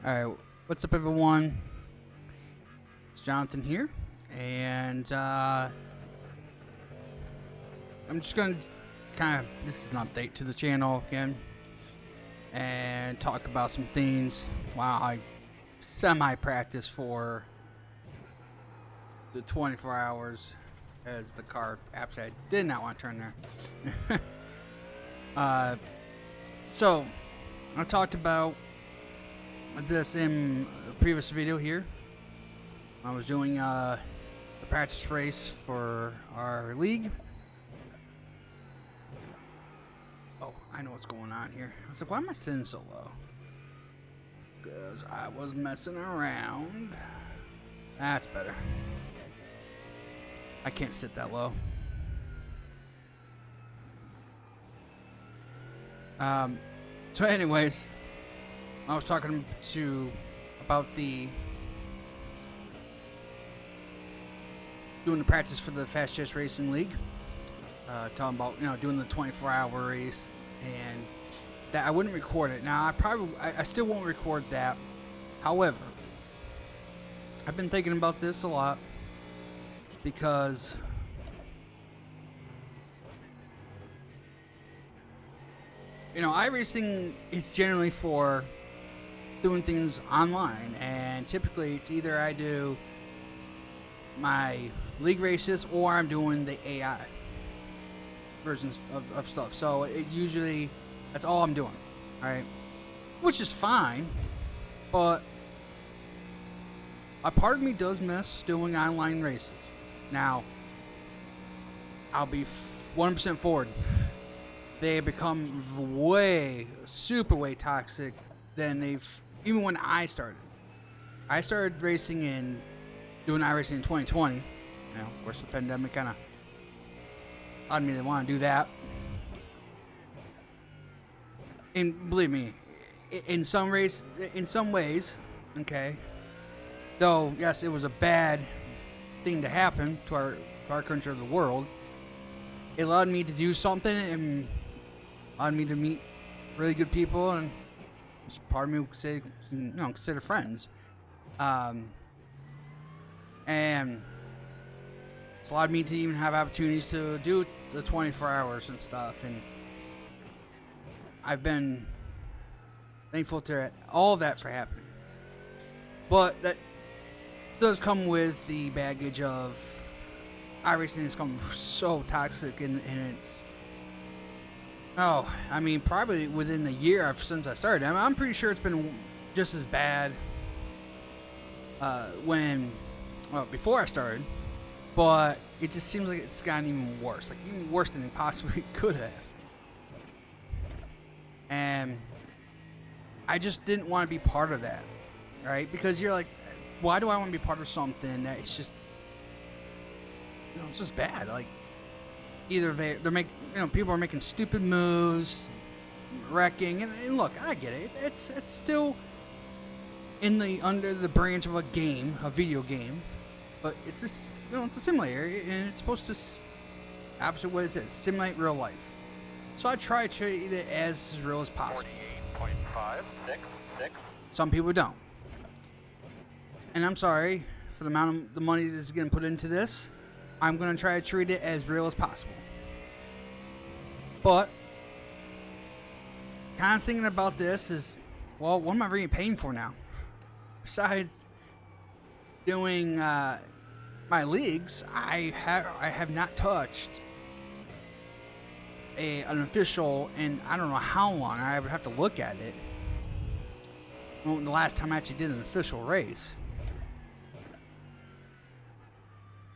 Alright, what's up everyone? It's Jonathan here, and I'm just gonna this is an update to the channel again, and talk about some things while I semi-practice for the 24 hours, as the car absolutely did not want to turn there. So, I talked about this in a previous video here. I was doing a practice race for our league. Oh, I know what's going on here. I was like, why am I sitting so low? Because I was messing around. That's better. I can't sit that low. So anyways, I was talking about doing the practice for the Fast Chess Racing League. Talking about doing the 24-hour race, and that I wouldn't record it. Now I still won't record that. However, I've been thinking about this a lot because iRacing is generally for doing things online, and typically it's either I do my league races or I'm doing the AI versions of stuff. So that's all I'm doing, alright? Which is fine, but a part of me does miss doing online races. Now, I'll be 100% forward. They become super way toxic than even when I started. I started racing and doing iRacing in 2020. Of course, the pandemic kind of allowed me to want to do that. And believe me, in some ways, okay. Though yes, it was a bad thing to happen to our country, of the world. It allowed me to do something and allowed me to meet really good people, and part of me would say, consider friends. And it's allowed me to even have opportunities to do the 24 hours and stuff, and I've been thankful to all of that for happening. But that does come with the baggage of iRacing has come so toxic, and it's probably within a year since I started. I'm pretty sure it's been just as bad before I started, but it just seems like it's gotten even worse, like even worse than it possibly could have. And I just didn't want to be part of that, right? Because you're like, why do I want to be part of something that it's just, it's just bad? Like, either they're making, people are making stupid moves, wrecking, and look, I get it. It's still under the branch of a video game, but it's a simulator, and it's supposed to, opposite what it says, simulate real life. So I try to treat it as real as possible. 48.566. Some people don't, and I'm sorry for the amount of the money that's getting put into this. I'm going to try to treat it as real as possible. But kind of thinking about this is, well, what am I really paying for now? Besides doing my leagues, I have not touched an official in I don't know how long. I would have to look at it. Well, the last time I actually did an official race.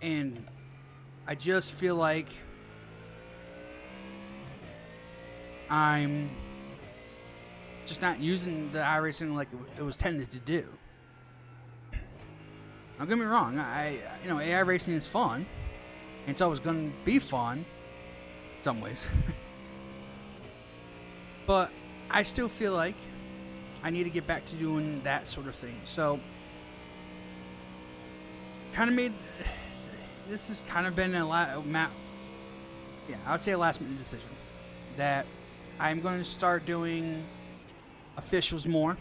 And I just feel like I'm just not using the iRacing like it was tended to do. Don't get me wrong, AI racing is fun, and it's always going to be fun in some ways. But I still feel like I need to get back to doing that sort of thing. So, this has kind of been I would say a last minute decision that I'm going to start doing officials more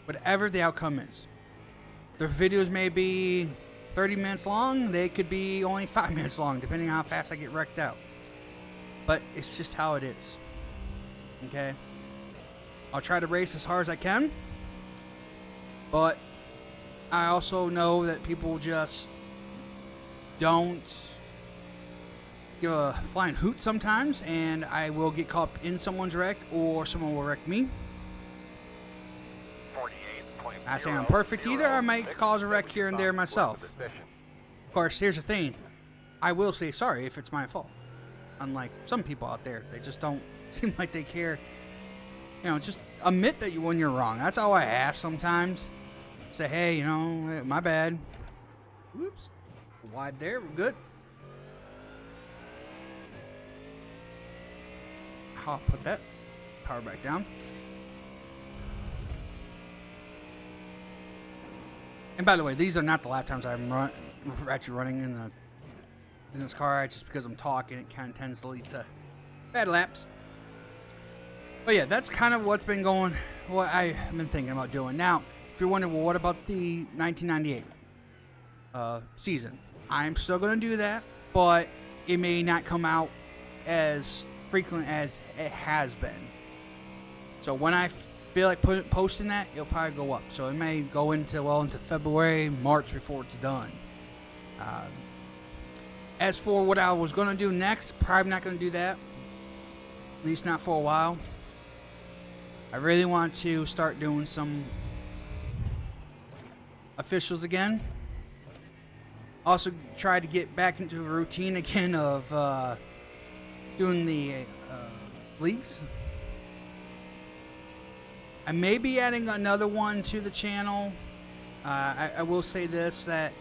whatever the outcome is. Their videos may be 30 minutes long, they could be only 5 minutes long, depending on how fast I get wrecked out. But it's just how it is. Okay? I'll try to race as hard as I can, but I also know that people just don't give a flying hoot sometimes, and I will get caught up in someone's wreck, or someone will wreck me. I say I'm perfect either. I might cause a wreck here and there myself. Of course, here's the thing. I will say sorry if it's my fault. Unlike some people out there, they just don't seem like they care. You know, just admit that when you're wrong. That's all I ask sometimes. Say, hey, you know, my bad. Whoops. Wide there, we're good. I'll put that power back down. And by the way, these are not the lap times I'm actually running in this car. Just because I'm talking, it kind of tends to lead to bad laps. But yeah, that's kind of what's been going, what I've been thinking about doing. Now, if you're wondering, well, what about the 1998 season? I'm still going to do that, but it may not come out as frequent as it has been. So when I feel like posting that, it'll probably go up. So it may go into February, March before it's done. As for what I was going to do next, probably not going to do that. At least not for a while. I really want to start doing some officials again. Also try to get back into a routine again of doing the leagues. I may be adding another one to the channel. I will say this, that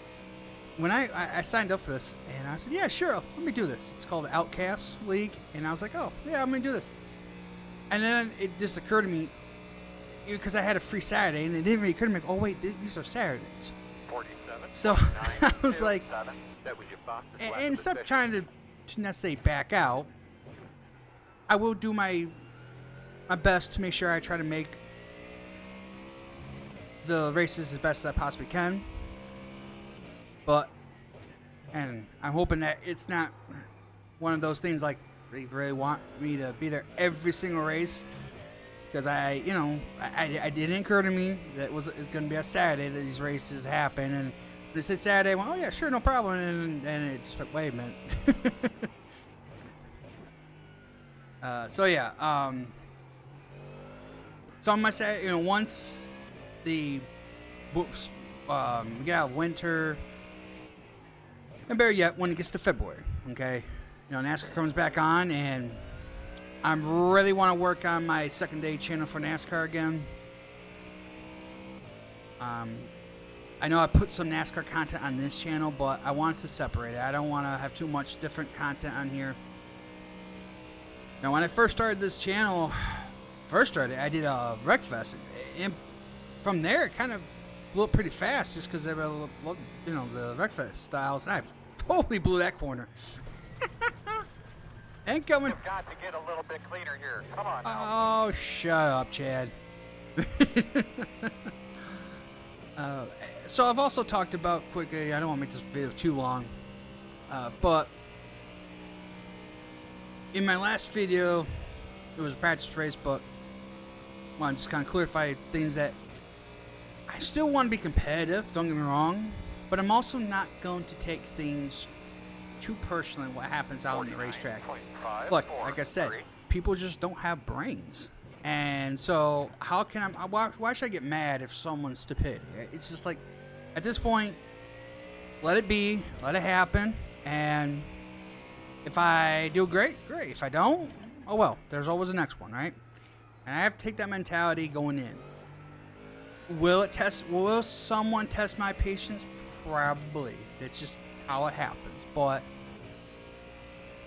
when I signed up for this, and I said, yeah, sure, let me do this. It's called the Outcast League, and I was like, oh, yeah, I'm going to do this. And then it just occurred to me, because I had a free Saturday, and it didn't really occur to me, oh, wait, these are Saturdays. 47, so I was like, and instead of trying to necessarily back out, I will do my best to make sure I try to make the races as best as I possibly can. And I'm hoping that it's not one of those things like they really want me to be there every single race, because it didn't occur to me that it was going to be a Saturday that these races happen. And when they said Saturday, I went, oh yeah, sure, no problem. And it just went, wait a minute. So yeah, so I'm gonna say, once the books get out of winter, and better yet, when it gets to February, okay, NASCAR comes back on, and I really want to work on my second day channel for NASCAR again. I know I put some NASCAR content on this channel, but I want to separate it. I don't want to have too much different content on here. Now, when I first started this channel, I did a Wreckfest, and from there, it kind of blew up pretty fast, just because the Wreckfest styles, and I totally blew that corner. Ain't coming. You've got to get a little bit cleaner here. Come on now. Oh, shut up, Chad. So I've also talked about quickly, I don't want to make this video too long, but in my last video, it was a practice race, but I want to just kind of clarify things that I still want to be competitive, don't get me wrong, but I'm also not going to take things too personally what happens out on the racetrack. Look, like I said, people just don't have brains. And so how can why should I get mad if someone's stupidity? It's just like, at this point, let it be, let it happen, and if I do great. If I don't, oh well, there's always the next one, right? And I have to take that mentality going in. Will someone test my patience? Probably. It's just how it happens. But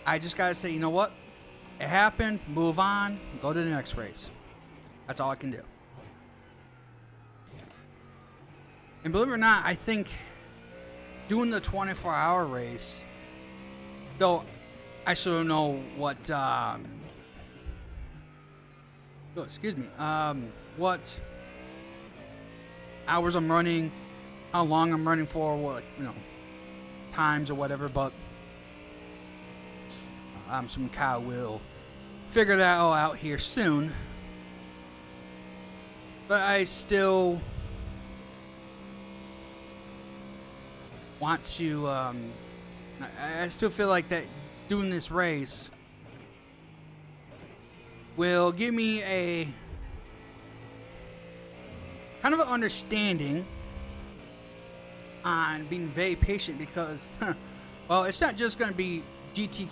I just gotta say, you know what? It happened, move on, go to the next race. That's all I can do. And believe it or not, I think doing the 24-hour race, though I still don't know what what hours I'm running, how long I'm running for, what, times or whatever, but I'm assuming Kyle will figure that all out here soon. But I still want to, I still feel like that doing this race will give me a kind of an understanding on being very patient because, well, it's not just going to be GT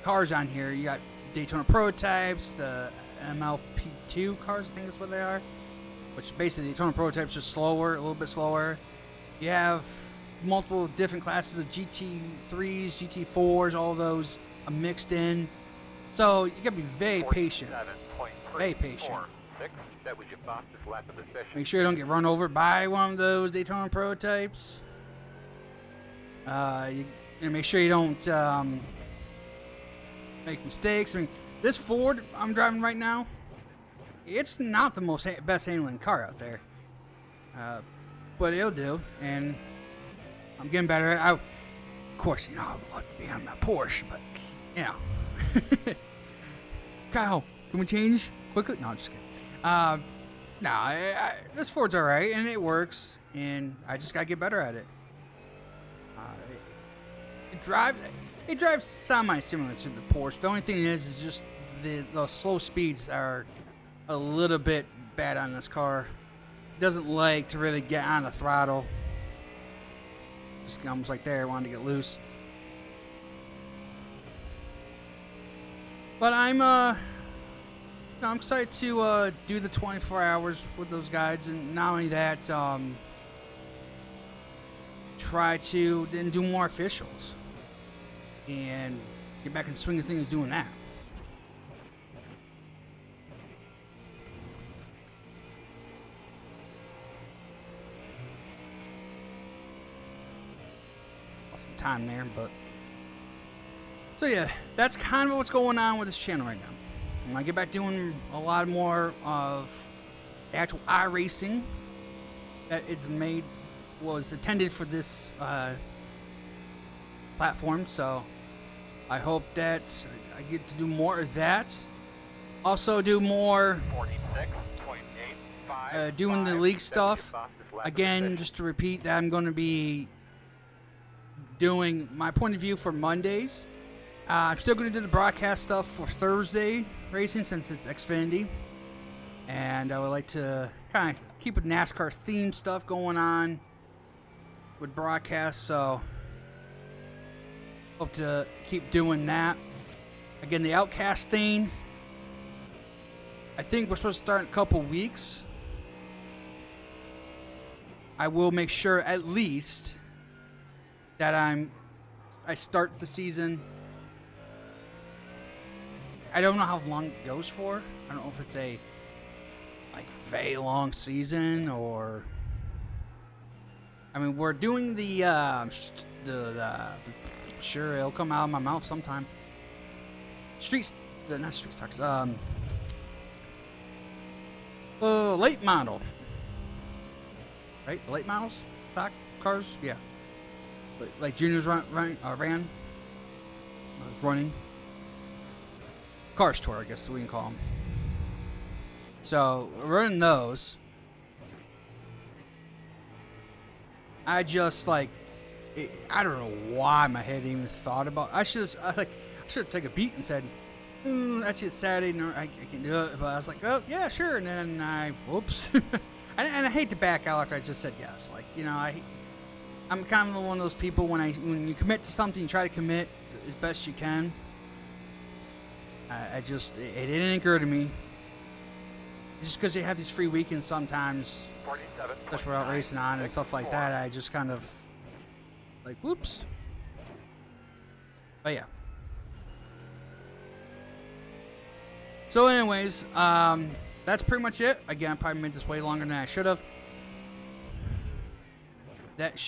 cars on here. You got Daytona prototypes, the MLP2 cars, I think that's what they are, which basically Daytona prototypes are slower, a little bit slower. You have multiple different classes of GT3s, GT4s, all those mixed in. So you gotta be very patient. Very patient. Make sure you don't get run over by one of those Daytona prototypes. You make sure you don't make mistakes. I mean, this Ford I'm driving right now, it's not the best handling car out there, but it'll do, and I'm getting better. Of course, I'd love to be on my Porsche, but Kyle, can we change quickly? No, I'm just kidding. This Ford's all right, and it works, and I just gotta get better at it. It drives semi-similar to the Porsche. The only thing is just the slow speeds are a little bit bad on this car. It doesn't like to really get on the throttle. Just almost like there, wanted to get loose. But I'm excited to do the 24 hours with those guys, and not only that, try to then do more officials and get back in the swing of things doing that. Lost some time there, but so yeah, that's kind of what's going on with this channel right now. I'm gonna get back doing a lot more of the actual iRacing that was intended for this platform. So I hope that I get to do more of that. Also do more doing the league stuff. Again, just to repeat that I'm going to be doing my point of view for Mondays. I'm still going to do the broadcast stuff for Thursday racing since it's Xfinity. And I would like to kind of keep with NASCAR theme stuff going on with broadcasts. So hope to keep doing that. Again, the Outcast thing, I think we're supposed to start in a couple weeks. I will make sure at least that I start the season. I don't know how long it goes for. I don't know if it's a very long season or. I mean, we're doing the sure it'll come out of my mouth sometime. Not street stocks. Late model. Right, the late models, stock cars, yeah. Like juniors ran. Running. Cars tour, I guess we can call them. So we're running those. I just I don't know why my head even thought about. I should have taken a beat and said, "That's just Saturday. No, I can do it." But I was like, "Oh yeah, sure." And then whoops. and I hate to back out after I just said yes. I'm kind of one of those people when you commit to something, you try to commit as best you can. It didn't occur to me. Just because you have these free weekends sometimes, just without racing on and stuff like that, I just kind of whoops. But yeah. So anyways, that's pretty much it. Again, I probably made this way longer than I should have. That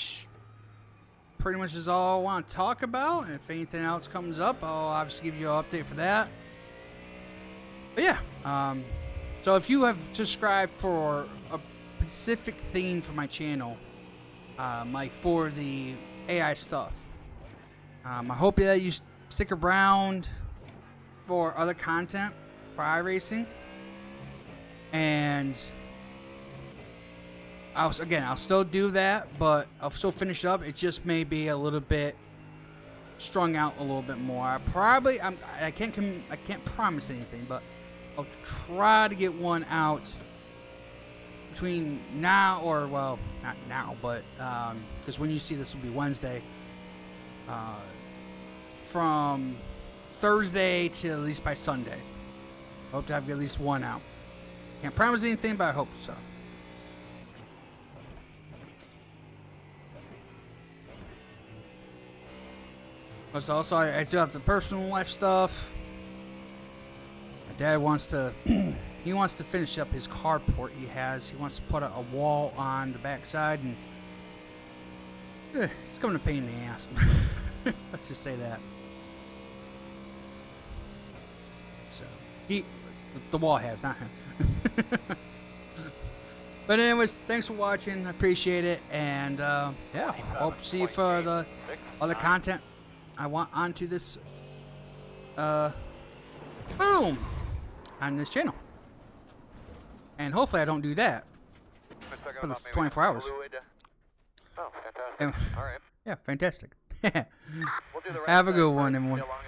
pretty much is all I want to talk about. And if anything else comes up, I'll obviously give you an update for that. But yeah, so if you have subscribed for a specific theme for my channel, like for the AI stuff. I hope that you stick around for other content for iRacing, and I'll still do that, but I'll still finish up. It just may be a little bit strung out a little bit more. I can't promise anything, but I'll try to get one out between now, or well, not now, but because when you see this will be Wednesday, from Thursday to at least by Sunday. Hope to have at least one out. Can't promise anything, but I hope so. Also, I still have the personal life stuff. My dad wants to, he wants to finish up his carport he has. He wants to put a wall on the backside, and it's going to pain in the ass. Let's just say that. So, the wall has, not him. But anyways, thanks for watching. I appreciate it, and yeah, hope to see you for the other content I want onto this boom on this channel. And hopefully I don't do that for the 24 hours. Oh, fantastic. All right. Yeah, fantastic. We'll do the rest Have a good of that one, first. everyone. See how long